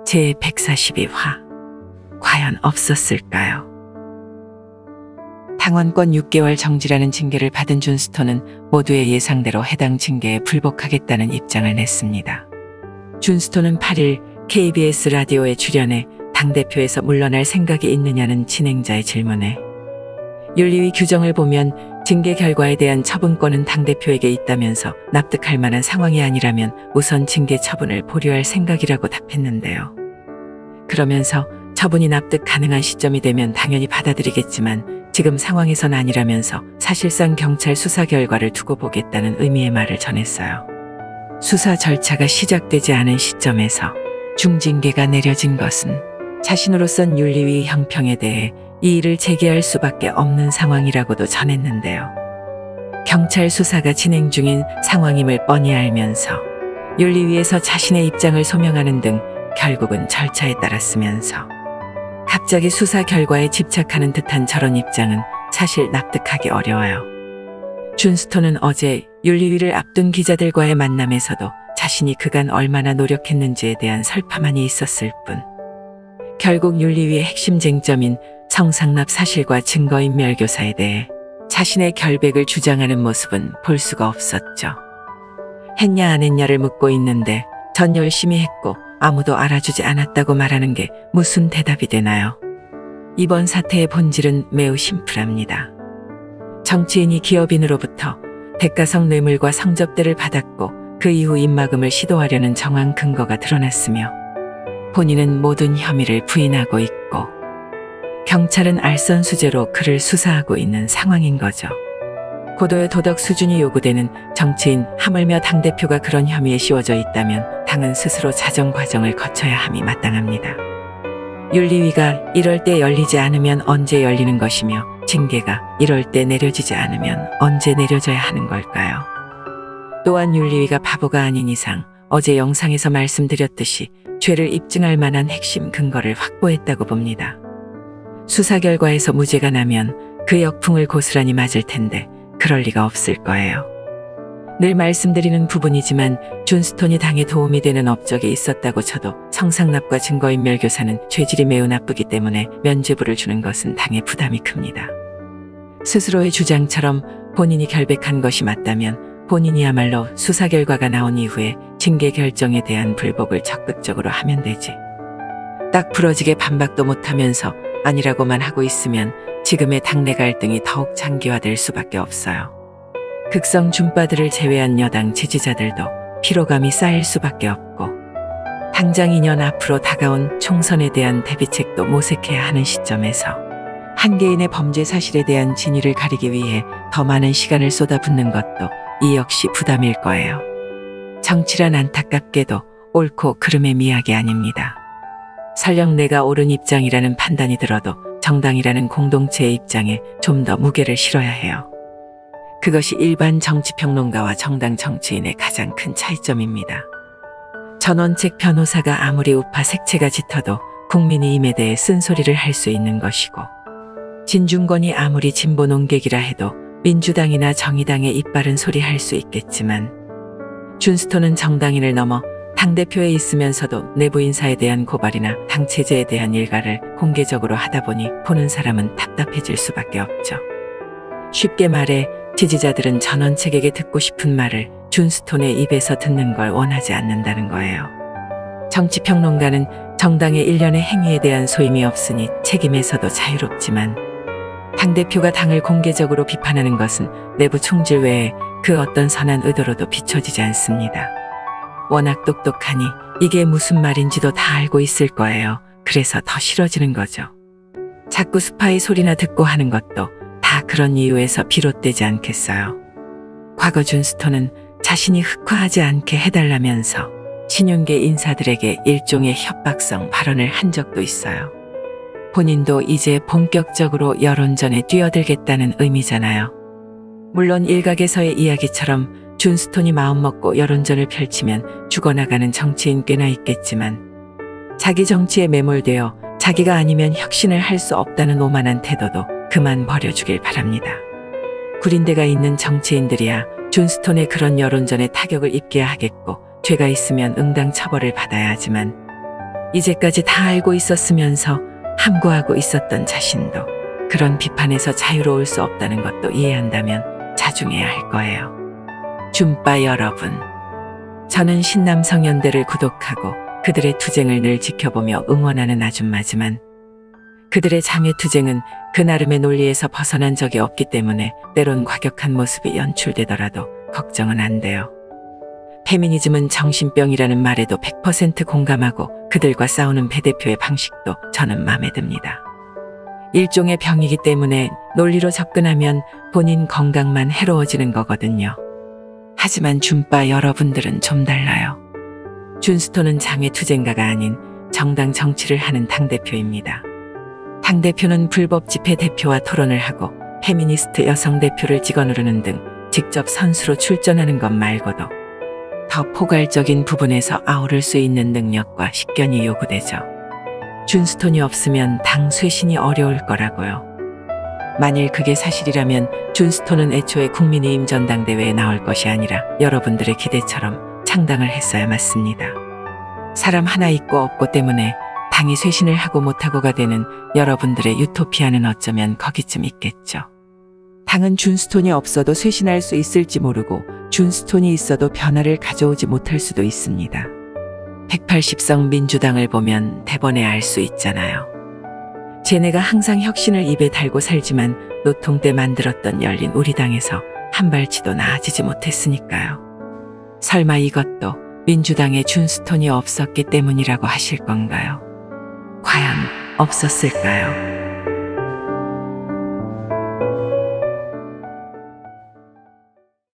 제142화 과연 없었을까요? 당원권 6개월 정지라는 징계를 받은 준스톤은 모두의 예상대로 해당 징계에 불복하겠다는 입장을 냈습니다. 준스톤은 8일 KBS 라디오에 출연해 당대표에서 물러날 생각이 있느냐는 진행자의 질문에 윤리위 규정을 보면 징계 결과에 대한 처분권은 당대표에게 있다면서 납득할 만한 상황이 아니라면 우선 징계 처분을 보류할 생각이라고 답했는데요. 그러면서 처분이 납득 가능한 시점이 되면 당연히 받아들이겠지만 지금 상황에선 아니라면서 사실상 경찰 수사 결과를 두고 보겠다는 의미의 말을 전했어요. 수사 절차가 시작되지 않은 시점에서 중징계가 내려진 것은 자신으로선 윤리위 형평에 대해 이의를 제기할 수밖에 없는 상황이라고도 전했는데요. 경찰 수사가 진행 중인 상황임을 뻔히 알면서 윤리위에서 자신의 입장을 소명하는 등 결국은 절차에 따랐으면서 갑자기 수사 결과에 집착하는 듯한 저런 입장은 사실 납득하기 어려워요. 준스톤은 어제 윤리위를 앞둔 기자들과의 만남에서도 자신이 그간 얼마나 노력했는지에 대한 설파만이 있었을 뿐 결국 윤리위의 핵심 쟁점인 성상납 사실과 증거인멸교사에 대해 자신의 결백을 주장하는 모습은 볼 수가 없었죠. 했냐 안 했냐를 묻고 있는데 전 열심히 했고 아무도 알아주지 않았다고 말하는 게 무슨 대답이 되나요? 이번 사태의 본질은 매우 심플합니다. 정치인이 기업인으로부터 대가성 뇌물과 성접대를 받았고 그 이후 입막음을 시도하려는 정황 근거가 드러났으며 본인은 모든 혐의를 부인하고 있고 경찰은 알선수재로 그를 수사하고 있는 상황인 거죠. 고도의 도덕 수준이 요구되는 정치인 하물며 당대표가 그런 혐의에 씌워져 있다면 당은 스스로 자정 과정을 거쳐야 함이 마땅합니다. 윤리위가 이럴 때 열리지 않으면 언제 열리는 것이며 징계가 이럴 때 내려지지 않으면 언제 내려져야 하는 걸까요? 또한 윤리위가 바보가 아닌 이상 어제 영상에서 말씀드렸듯이 죄를 입증할 만한 핵심 근거를 확보했다고 봅니다. 수사 결과에서 무죄가 나면 그 역풍을 고스란히 맞을 텐데 그럴 리가 없을 거예요. 늘 말씀드리는 부분이지만 준스톤이 당에 도움이 되는 업적이 있었다고 쳐도 성상납과 증거인멸교사는 죄질이 매우 나쁘기 때문에 면죄부를 주는 것은 당에 부담이 큽니다. 스스로의 주장처럼 본인이 결백한 것이 맞다면 본인이야말로 수사 결과가 나온 이후에 징계 결정에 대한 불복을 적극적으로 하면 되지. 딱 부러지게 반박도 못하면서 아니라고만 하고 있으면 지금의 당내 갈등이 더욱 장기화될 수밖에 없어요. 극성 줌바들을 제외한 여당 지지자들도 피로감이 쌓일 수밖에 없고 당장 2년 앞으로 다가온 총선에 대한 대비책도 모색해야 하는 시점에서 한 개인의 범죄 사실에 대한 진위를 가리기 위해 더 많은 시간을 쏟아붓는 것도 이 역시 부담일 거예요. 정치란 안타깝게도 옳고 그름의 미학이 아닙니다. 설령 내가 옳은 입장이라는 판단이 들어도 정당이라는 공동체의 입장에 좀 더 무게를 실어야 해요. 그것이 일반 정치평론가와 정당 정치인의 가장 큰 차이점입니다. 전원책 변호사가 아무리 우파 색채가 짙어도 국민이 임에 대해 쓴소리를 할 수 있는 것이고 진중권이 아무리 진보 논객이라 해도 민주당이나 정의당의 입바른 소리 할 수 있겠지만 준스톤은 정당인을 넘어 당대표에 있으면서도 내부 인사에 대한 고발이나 당 체제에 대한 일가를 공개적으로 하다 보니 보는 사람은 답답해질 수밖에 없죠. 쉽게 말해 지지자들은 전원책에게 듣고 싶은 말을 준스톤의 입에서 듣는 걸 원하지 않는다는 거예요. 정치평론가는 정당의 일련의 행위에 대한 소임이 없으니 책임에서도 자유롭지만 당대표가 당을 공개적으로 비판하는 것은 내부 총질 외에 그 어떤 선한 의도로도 비춰지지 않습니다. 워낙 똑똑하니 이게 무슨 말인지도 다 알고 있을 거예요. 그래서 더 싫어지는 거죠. 자꾸 스파이 소리나 듣고 하는 것도 다 그런 이유에서 비롯되지 않겠어요. 과거 준스톤은 자신이 흑화하지 않게 해달라면서 신윤계 인사들에게 일종의 협박성 발언을 한 적도 있어요. 본인도 이제 본격적으로 여론전에 뛰어들겠다는 의미잖아요. 물론 일각에서의 이야기처럼 준스톤이 마음먹고 여론전을 펼치면 죽어나가는 정치인 꽤나 있겠지만 자기 정치에 매몰되어 자기가 아니면 혁신을 할 수 없다는 오만한 태도도 그만 버려주길 바랍니다. 구린내가 있는 정치인들이야 존스톤의 그런 여론전에 타격을 입게 하겠고 죄가 있으면 응당 처벌을 받아야 하지만 이제까지 다 알고 있었으면서 함구하고 있었던 자신도 그런 비판에서 자유로울 수 없다는 것도 이해한다면 자중해야 할 거예요. 줌바 여러분, 저는 신남성연대를 구독하고 그들의 투쟁을 늘 지켜보며 응원하는 아줌마지만 그들의 장외투쟁은 그 나름의 논리에서 벗어난 적이 없기 때문에 때론 과격한 모습이 연출되더라도 걱정은 안 돼요. 페미니즘은 정신병이라는 말에도 100% 공감하고 그들과 싸우는 배 대표의 방식도 저는 마음에 듭니다. 일종의 병이기 때문에 논리로 접근하면 본인 건강만 해로워지는 거거든요. 하지만 줌바 여러분들은 좀 달라요. 준스톤은 장외투쟁가가 아닌 정당 정치를 하는 당대표입니다. 당대표는 불법 집회 대표와 토론을 하고 페미니스트 여성 대표를 찍어누르는 등 직접 선수로 출전하는 것 말고도 더 포괄적인 부분에서 아우를 수 있는 능력과 식견이 요구되죠. 준스톤이 없으면 당 쇄신이 어려울 거라고요. 만일 그게 사실이라면 준스톤은 애초에 국민의힘 전당대회에 나올 것이 아니라 여러분들의 기대처럼 창당을 했어야 맞습니다. 사람 하나 있고 없고 때문에 당이 쇄신을 하고 못하고가 되는 여러분들의 유토피아는 어쩌면 거기쯤 있겠죠. 당은 준스톤이 없어도 쇄신할 수 있을지 모르고 준스톤이 있어도 변화를 가져오지 못할 수도 있습니다. 180석 민주당을 보면 대번에 알 수 있잖아요. 쟤네가 항상 혁신을 입에 달고 살지만 노통 때 만들었던 열린 우리 당에서 한 발치도 나아지지 못했으니까요. 설마 이것도 민주당에 준스톤이 없었기 때문이라고 하실 건가요? 과연 없었을까요?